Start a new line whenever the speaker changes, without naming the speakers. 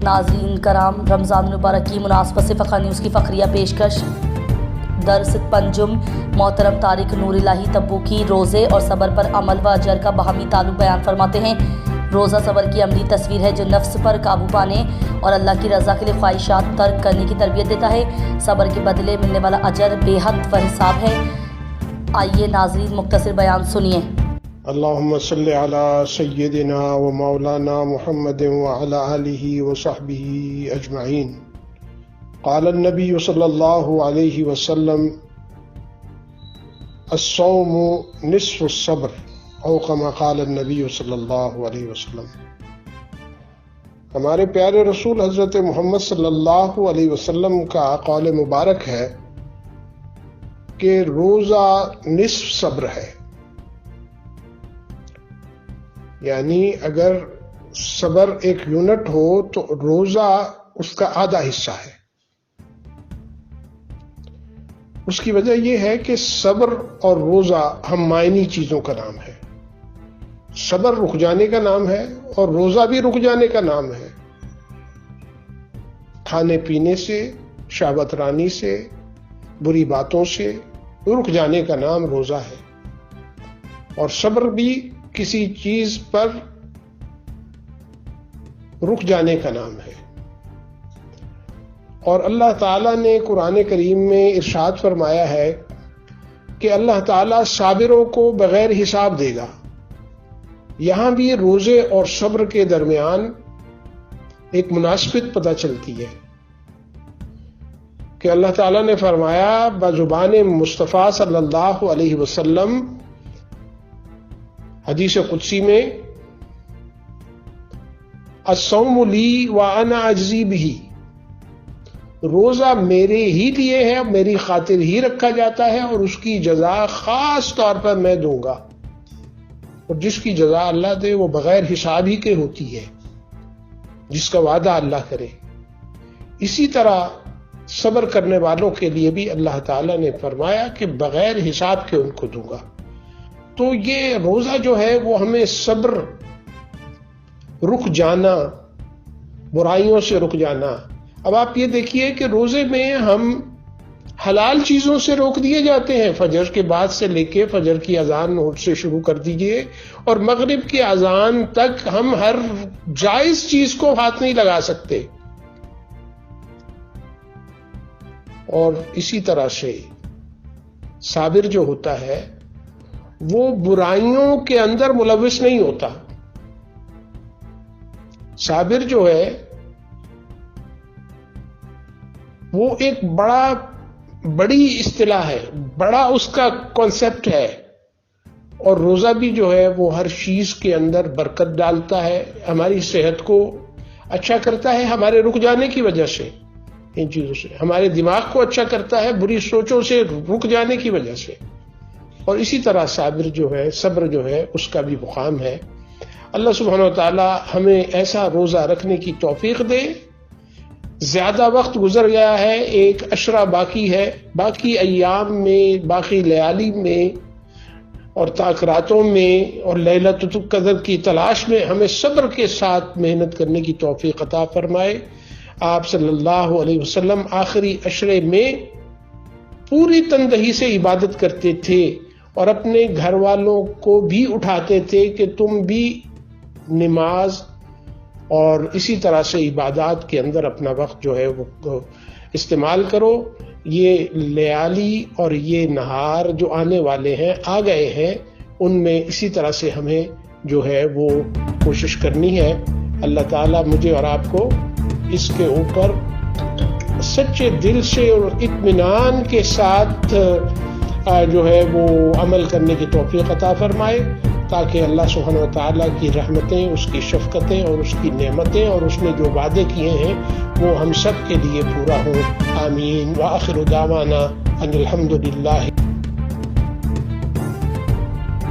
ناظرین کرام، رمضان المبارک کی مناسبت سے فقہ نیوز کی فقریہ پیشکش درس پنجم محترم طارق نور الہی تبو کی روزے اور صبر پر عمل و اجر کا باہمی تعلق بیان فرماتے ہیں۔ روزہ صبر کی عملی تصویر ہے جو نفس پر قابو پانے اور اللہ کی رضا کے لیے خواہشات ترک کرنے کی تربیت دیتا ہے۔ صبر کے بدلے ملنے والا اجر بے حد و حساب ہے۔ آئیے ناظرین مختصر بیان سنیے۔
اللہم صلی علی سیدنا و مولانا محمد وعلی آلہ وصحبہ اجمعین۔ قال النبی صلی اللہ علیہ وسلم الصوم نصف الصبر او کما قال النبی صلی اللہ علیہ وسلم۔ ہمارے پیارے رسول حضرت محمد صلی اللہ علیہ وسلم کا قول مبارک ہے کہ روزہ نصف صبر ہے، یعنی اگر صبر ایک یونٹ ہو تو روزہ اس کا آدھا حصہ ہے۔ اس کی وجہ یہ ہے کہ صبر اور روزہ ہم معنی چیزوں کا نام ہے۔ صبر رک جانے کا نام ہے اور روزہ بھی رک جانے کا نام ہے۔ کھانے پینے سے، شہوت رانی سے، بری باتوں سے رک جانے کا نام روزہ ہے، اور صبر بھی کسی چیز پر رک جانے کا نام ہے۔ اور اللہ تعالیٰ نے قرآن کریم میں ارشاد فرمایا ہے کہ اللہ تعالیٰ صابروں کو بغیر حساب دے گا۔ یہاں بھی روزے اور صبر کے درمیان ایک مناسبت پتہ چلتی ہے کہ اللہ تعالیٰ نے فرمایا بزبان مصطفیٰ صلی اللہ علیہ وسلم حدیث قدسی میں، الصوم لی وانا اجزی بہ، روزہ میرے ہی لیے ہے، میری خاطر ہی رکھا جاتا ہے اور اس کی جزا خاص طور پر میں دوں گا، اور جس کی جزا اللہ دے وہ بغیر حساب ہی کے ہوتی ہے، جس کا وعدہ اللہ کرے۔ اسی طرح صبر کرنے والوں کے لیے بھی اللہ تعالیٰ نے فرمایا کہ بغیر حساب کے ان کو دوں گا۔ تو یہ روزہ جو ہے وہ ہمیں صبر، رک جانا، برائیوں سے رک جانا۔ اب آپ یہ دیکھیے کہ روزے میں ہم حلال چیزوں سے روک دیے جاتے ہیں۔ فجر کے بعد سے لے کے فجر کی اذان سے شروع کر دیجئے اور مغرب کی اذان تک ہم ہر جائز چیز کو ہاتھ نہیں لگا سکتے، اور اسی طرح سے صابر جو ہوتا ہے وہ برائیوں کے اندر ملوث نہیں ہوتا۔ صابر جو ہے وہ ایک بڑی اصطلاح ہے، بڑا اس کا کانسیپٹ ہے، اور روزہ بھی جو ہے وہ ہر چیز کے اندر برکت ڈالتا ہے، ہماری صحت کو اچھا کرتا ہے ہمارے رک جانے کی وجہ سے، ان چیزوں سے ہمارے دماغ کو اچھا کرتا ہے بری سوچوں سے رک جانے کی وجہ سے۔ اور اسی طرح صابر جو ہے، صبر جو ہے، اس کا بھی مقام ہے۔ اللہ سبحانہ و تعالی ہمیں ایسا روزہ رکھنے کی توفیق دے۔ زیادہ وقت گزر گیا ہے، ایک عشرہ باقی ہے، باقی ایام میں، باقی لیالی میں اور تاکراتوں میں اور لیلۃ القدر کی تلاش میں ہمیں صبر کے ساتھ محنت کرنے کی توفیق عطا فرمائے۔ آپ صلی اللہ علیہ وسلم آخری عشرے میں پوری تندہی سے عبادت کرتے تھے اور اپنے گھر والوں کو بھی اٹھاتے تھے کہ تم بھی نماز اور اسی طرح سے عبادات کے اندر اپنا وقت جو ہے وہ استعمال کرو۔ یہ لیالی اور یہ نہار جو آنے والے ہیں، آ گئے ہیں، ان میں اسی طرح سے ہمیں جو ہے وہ کوشش کرنی ہے۔ اللہ تعالیٰ مجھے اور آپ کو اس کے اوپر سچے دل سے اور اطمینان کے ساتھ جو ہے وہ عمل کرنے کی توفیق عطا فرمائے، تاکہ اللہ سبحانہ و تعالیٰ کی رحمتیں، اس کی شفقتیں اور اس کی نعمتیں اور اس نے جو وعدے کیے ہیں وہ ہم سب کے لیے پورا ہو۔ آمین۔ وآخر دعوانا ان الحمد للہ۔